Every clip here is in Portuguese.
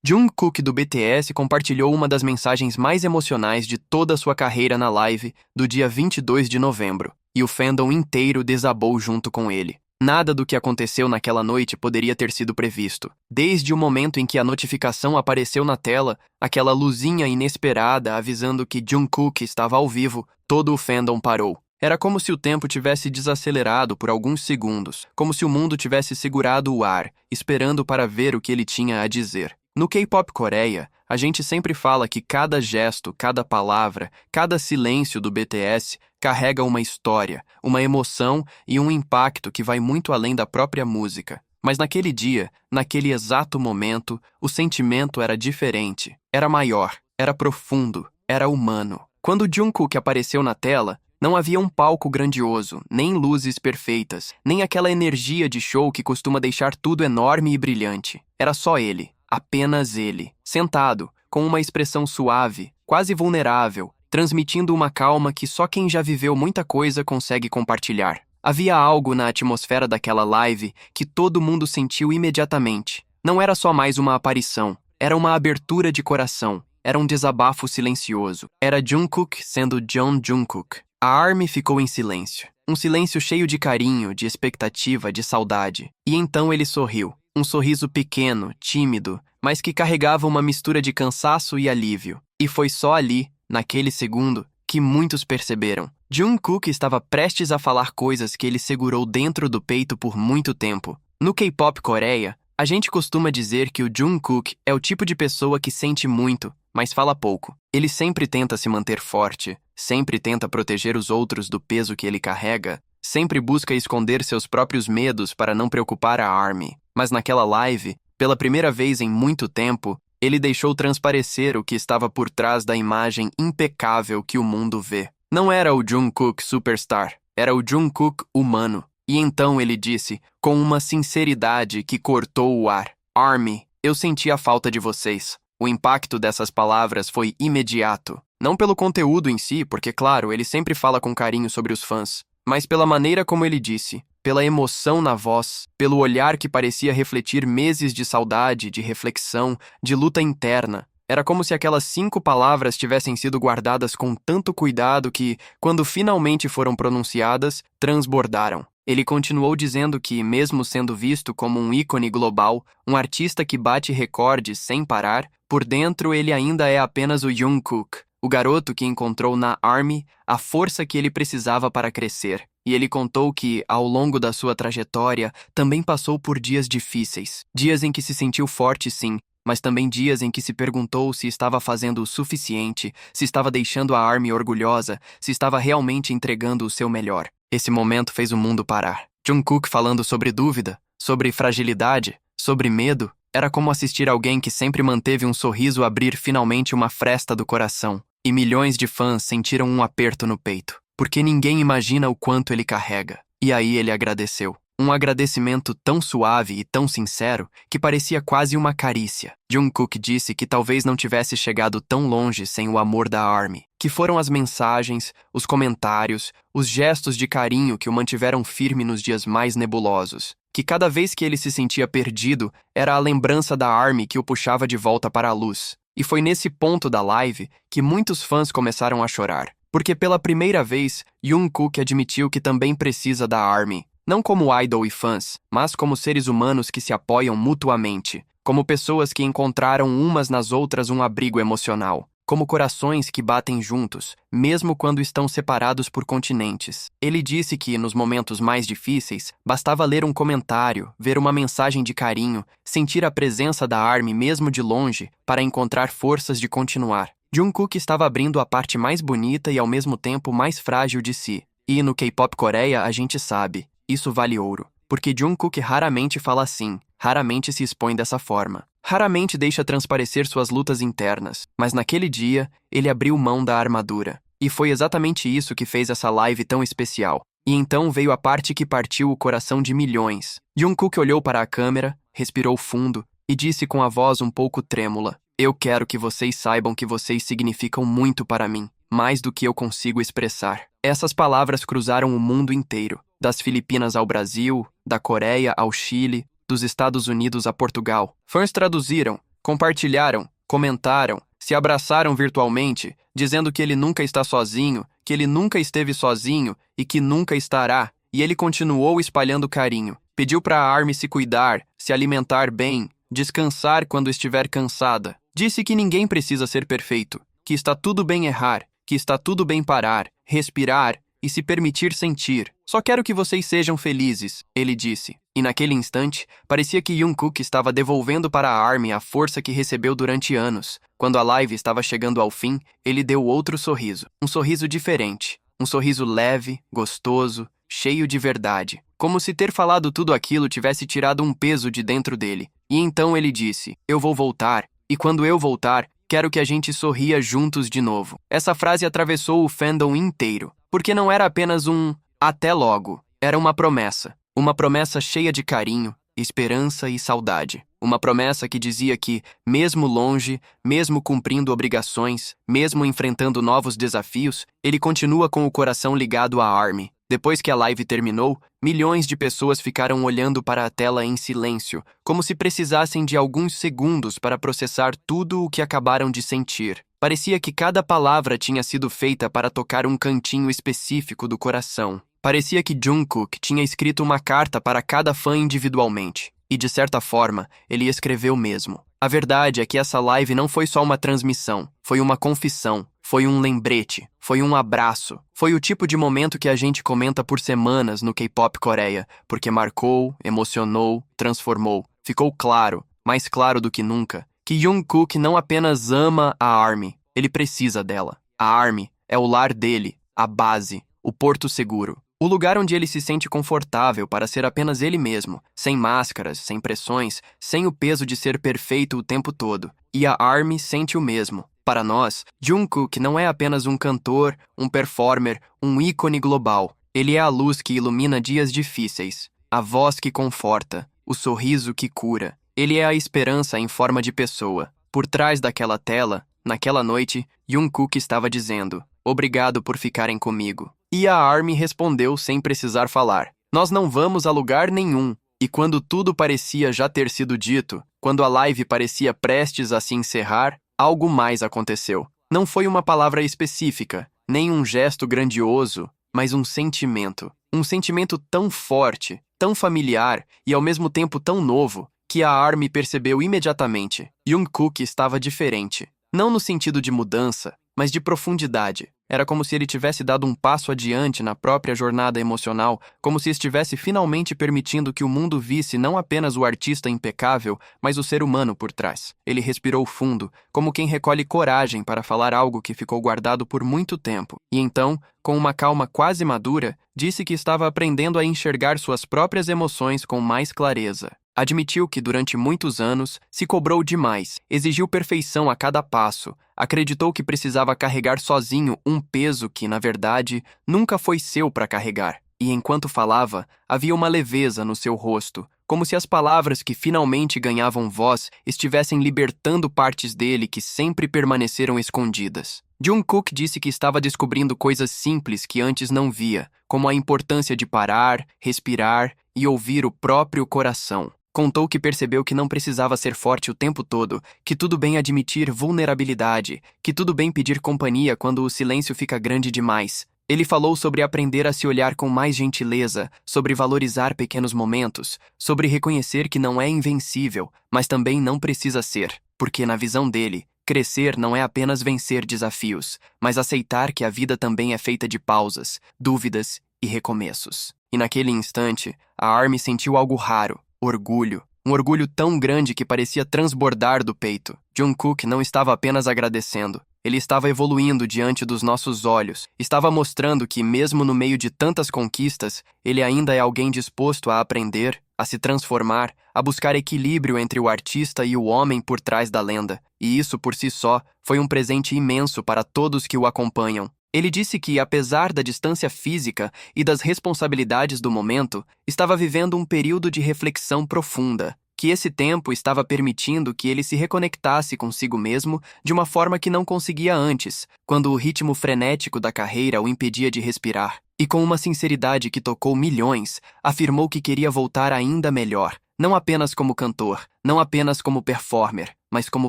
Jungkook do BTS compartilhou uma das mensagens mais emocionais de toda a sua carreira na live do dia 22 de novembro, e o fandom inteiro desabou junto com ele. Nada do que aconteceu naquela noite poderia ter sido previsto. Desde o momento em que a notificação apareceu na tela, aquela luzinha inesperada avisando que Jungkook estava ao vivo, todo o fandom parou. Era como se o tempo tivesse desacelerado por alguns segundos, como se o mundo tivesse segurado o ar, esperando para ver o que ele tinha a dizer. No K-pop Coreia, a gente sempre fala que cada gesto, cada palavra, cada silêncio do BTS carrega uma história, uma emoção e um impacto que vai muito além da própria música. Mas naquele dia, naquele exato momento, o sentimento era diferente, era maior, era profundo, era humano. Quando Jungkook apareceu na tela, não havia um palco grandioso, nem luzes perfeitas, nem aquela energia de show que costuma deixar tudo enorme e brilhante. Era só ele. Apenas ele, sentado, com uma expressão suave, quase vulnerável, transmitindo uma calma que só quem já viveu muita coisa consegue compartilhar. Havia algo na atmosfera daquela live que todo mundo sentiu imediatamente. Não era só mais uma aparição, era uma abertura de coração, era um desabafo silencioso. Era Jungkook sendo John Jungkook. A ARMY ficou em silêncio. Um silêncio cheio de carinho, de expectativa, de saudade. E então ele sorriu. Um sorriso pequeno, tímido, mas que carregava uma mistura de cansaço e alívio. E foi só ali, naquele segundo, que muitos perceberam. Jungkook estava prestes a falar coisas que ele segurou dentro do peito por muito tempo. No K-pop Coreia, a gente costuma dizer que o Jungkook é o tipo de pessoa que sente muito, mas fala pouco. Ele sempre tenta se manter forte, sempre tenta proteger os outros do peso que ele carrega, sempre busca esconder seus próprios medos para não preocupar a ARMY. Mas naquela live, pela primeira vez em muito tempo, ele deixou transparecer o que estava por trás da imagem impecável que o mundo vê. Não era o Jungkook superstar, era o Jungkook humano. E então ele disse, com uma sinceridade que cortou o ar: ARMY, eu senti a falta de vocês. O impacto dessas palavras foi imediato. Não pelo conteúdo em si, porque claro, ele sempre fala com carinho sobre os fãs, mas pela maneira como ele disse, pela emoção na voz, pelo olhar que parecia refletir meses de saudade, de reflexão, de luta interna. Era como se aquelas 5 palavras tivessem sido guardadas com tanto cuidado que, quando finalmente foram pronunciadas, transbordaram. Ele continuou dizendo que, mesmo sendo visto como um ícone global, um artista que bate recordes sem parar, por dentro ele ainda é apenas o Jungkook, o garoto que encontrou na ARMY a força que ele precisava para crescer. E ele contou que, ao longo da sua trajetória, também passou por dias difíceis. Dias em que se sentiu forte, sim, mas também dias em que se perguntou se estava fazendo o suficiente, se estava deixando a ARMY orgulhosa, se estava realmente entregando o seu melhor. Esse momento fez o mundo parar. Jungkook falando sobre dúvida, sobre fragilidade, sobre medo, era como assistir alguém que sempre manteve um sorriso abrir finalmente uma fresta do coração. E milhões de fãs sentiram um aperto no peito, porque ninguém imagina o quanto ele carrega. E aí ele agradeceu. Um agradecimento tão suave e tão sincero que parecia quase uma carícia. Jungkook disse que talvez não tivesse chegado tão longe sem o amor da ARMY, que foram as mensagens, os comentários, os gestos de carinho que o mantiveram firme nos dias mais nebulosos, que cada vez que ele se sentia perdido, era a lembrança da ARMY que o puxava de volta para a luz. E foi nesse ponto da live que muitos fãs começaram a chorar, porque pela primeira vez, Jungkook admitiu que também precisa da ARMY. Não como idol e fãs, mas como seres humanos que se apoiam mutuamente, como pessoas que encontraram umas nas outras um abrigo emocional, como corações que batem juntos, mesmo quando estão separados por continentes. Ele disse que, nos momentos mais difíceis, bastava ler um comentário, ver uma mensagem de carinho, sentir a presença da ARMY mesmo de longe, para encontrar forças de continuar. Jungkook estava abrindo a parte mais bonita e ao mesmo tempo mais frágil de si. E no K-pop Coreia a gente sabe. Isso vale ouro, porque Jungkook raramente fala assim, raramente se expõe dessa forma, raramente deixa transparecer suas lutas internas, mas naquele dia, ele abriu mão da armadura. E foi exatamente isso que fez essa live tão especial. E então veio a parte que partiu o coração de milhões. Jungkook olhou para a câmera, respirou fundo e disse com a voz um pouco trêmula: "Eu quero que vocês saibam que vocês significam muito para mim, mais do que eu consigo expressar." Essas palavras cruzaram o mundo inteiro. Das Filipinas ao Brasil, da Coreia ao Chile, dos Estados Unidos a Portugal. Fãs traduziram, Compartilharam, comentaram, se abraçaram virtualmente, dizendo que ele nunca está sozinho, que ele nunca esteve sozinho e que nunca estará, e ele continuou espalhando carinho. Pediu para a Army se cuidar, se alimentar bem, descansar quando estiver cansada. Disse que ninguém precisa ser perfeito, que está tudo bem errar, que está tudo bem parar, respirar e se permitir sentir. Só quero que vocês sejam felizes, ele disse. E naquele instante, parecia que Jungkook estava devolvendo para a Army a força que recebeu durante anos. Quando a live estava chegando ao fim, ele deu outro sorriso. Um sorriso diferente. Um sorriso leve, gostoso, cheio de verdade. Como se ter falado tudo aquilo tivesse tirado um peso de dentro dele. E então ele disse, eu vou voltar. E quando eu voltar, quero que a gente sorria juntos de novo. Essa frase atravessou o fandom inteiro. Porque não era apenas um até logo. Era uma promessa. Uma promessa cheia de carinho, esperança e saudade. Uma promessa que dizia que, mesmo longe, mesmo cumprindo obrigações, mesmo enfrentando novos desafios, ele continua com o coração ligado à Army. Depois que a live terminou, milhões de pessoas ficaram olhando para a tela em silêncio, como se precisassem de alguns segundos para processar tudo o que acabaram de sentir. Parecia que cada palavra tinha sido feita para tocar um cantinho específico do coração. Parecia que Jungkook tinha escrito uma carta para cada fã individualmente. E, de certa forma, ele escreveu mesmo. A verdade é que essa live não foi só uma transmissão, foi uma confissão, foi um lembrete, foi um abraço. Foi o tipo de momento que a gente comenta por semanas no K-pop Coreia, porque marcou, emocionou, transformou. Ficou claro, mais claro do que nunca, que Jungkook não apenas ama a Army, ele precisa dela. A Army é o lar dele, a base, o porto seguro. O lugar onde ele se sente confortável para ser apenas ele mesmo, sem máscaras, sem pressões, sem o peso de ser perfeito o tempo todo. E a Army sente o mesmo. Para nós, Jungkook não é apenas um cantor, um performer, um ícone global. Ele é a luz que ilumina dias difíceis, a voz que conforta, o sorriso que cura. Ele é a esperança em forma de pessoa. Por trás daquela tela, naquela noite, Jungkook estava dizendo, obrigado por ficarem comigo. E a Army respondeu sem precisar falar. Nós não vamos a lugar nenhum. E quando tudo parecia já ter sido dito, quando a live parecia prestes a se encerrar, algo mais aconteceu. Não foi uma palavra específica, nem um gesto grandioso, mas um sentimento. Um sentimento tão forte, tão familiar e ao mesmo tempo tão novo, que a Army percebeu imediatamente. Jungkook estava diferente. Não no sentido de mudança, mas de profundidade. Era como se ele tivesse dado um passo adiante na própria jornada emocional, como se estivesse finalmente permitindo que o mundo visse não apenas o artista impecável, mas o ser humano por trás. Ele respirou fundo, como quem recolhe coragem para falar algo que ficou guardado por muito tempo. E então, com uma calma quase madura, disse que estava aprendendo a enxergar suas próprias emoções com mais clareza. Admitiu que, durante muitos anos, se cobrou demais, exigiu perfeição a cada passo, acreditou que precisava carregar sozinho um peso que, na verdade, nunca foi seu para carregar. E enquanto falava, havia uma leveza no seu rosto, como se as palavras que finalmente ganhavam voz estivessem libertando partes dele que sempre permaneceram escondidas. Jungkook disse que estava descobrindo coisas simples que antes não via, como a importância de parar, respirar e ouvir o próprio coração. Contou que percebeu que não precisava ser forte o tempo todo, que tudo bem admitir vulnerabilidade, que tudo bem pedir companhia quando o silêncio fica grande demais. Ele falou sobre aprender a se olhar com mais gentileza, sobre valorizar pequenos momentos, sobre reconhecer que não é invencível, mas também não precisa ser, porque na visão dele, crescer não é apenas vencer desafios, mas aceitar que a vida também é feita de pausas, dúvidas e recomeços. E naquele instante, a Army sentiu algo raro. Orgulho. Um orgulho tão grande que parecia transbordar do peito. Jungkook não estava apenas agradecendo. Ele estava evoluindo diante dos nossos olhos. Estava mostrando que, mesmo no meio de tantas conquistas, ele ainda é alguém disposto a aprender, a se transformar, a buscar equilíbrio entre o artista e o homem por trás da lenda. E isso, por si só, foi um presente imenso para todos que o acompanham. Ele disse que, apesar da distância física e das responsabilidades do momento, estava vivendo um período de reflexão profunda, que esse tempo estava permitindo que ele se reconectasse consigo mesmo de uma forma que não conseguia antes, quando o ritmo frenético da carreira o impedia de respirar. E com uma sinceridade que tocou milhões, afirmou que queria voltar ainda melhor, não apenas como cantor, não apenas como performer, mas como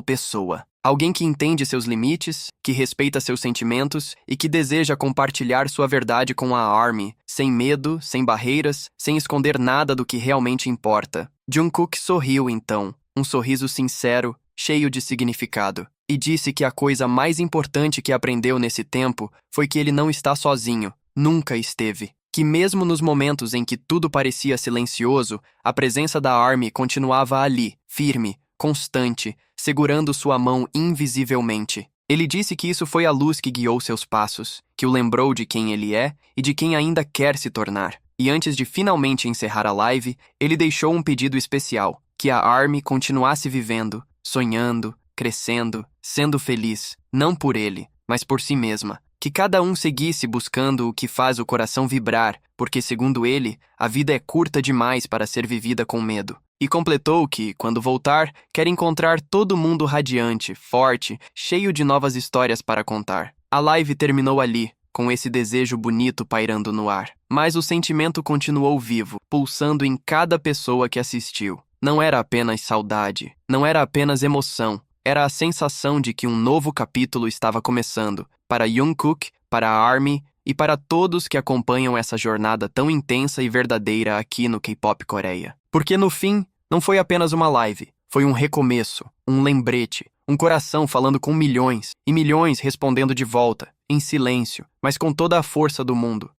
pessoa. Alguém que entende seus limites, que respeita seus sentimentos e que deseja compartilhar sua verdade com a ARMY, sem medo, sem barreiras, sem esconder nada do que realmente importa. Jungkook sorriu então, um sorriso sincero, cheio de significado, e disse que a coisa mais importante que aprendeu nesse tempo foi que ele não está sozinho, nunca esteve. Que mesmo nos momentos em que tudo parecia silencioso, a presença da ARMY continuava ali, firme, constante, segurando sua mão invisivelmente. Ele disse que isso foi a luz que guiou seus passos, que o lembrou de quem ele é e de quem ainda quer se tornar. E antes de finalmente encerrar a live, ele deixou um pedido especial, que a ARMY continuasse vivendo, sonhando, crescendo, sendo feliz, não por ele, mas por si mesma. Que cada um seguisse buscando o que faz o coração vibrar, porque, segundo ele, a vida é curta demais para ser vivida com medo. E completou que, quando voltar, quer encontrar todo mundo radiante, forte, cheio de novas histórias para contar. A live terminou ali, com esse desejo bonito pairando no ar. Mas o sentimento continuou vivo, pulsando em cada pessoa que assistiu. Não era apenas saudade, não era apenas emoção, era a sensação de que um novo capítulo estava começando, para Jungkook, para a ARMY e para todos que acompanham essa jornada tão intensa e verdadeira aqui no K-pop Coreia. Porque no fim, não foi apenas uma live, foi um recomeço, um lembrete, um coração falando com milhões, e milhões respondendo de volta, em silêncio, mas com toda a força do mundo.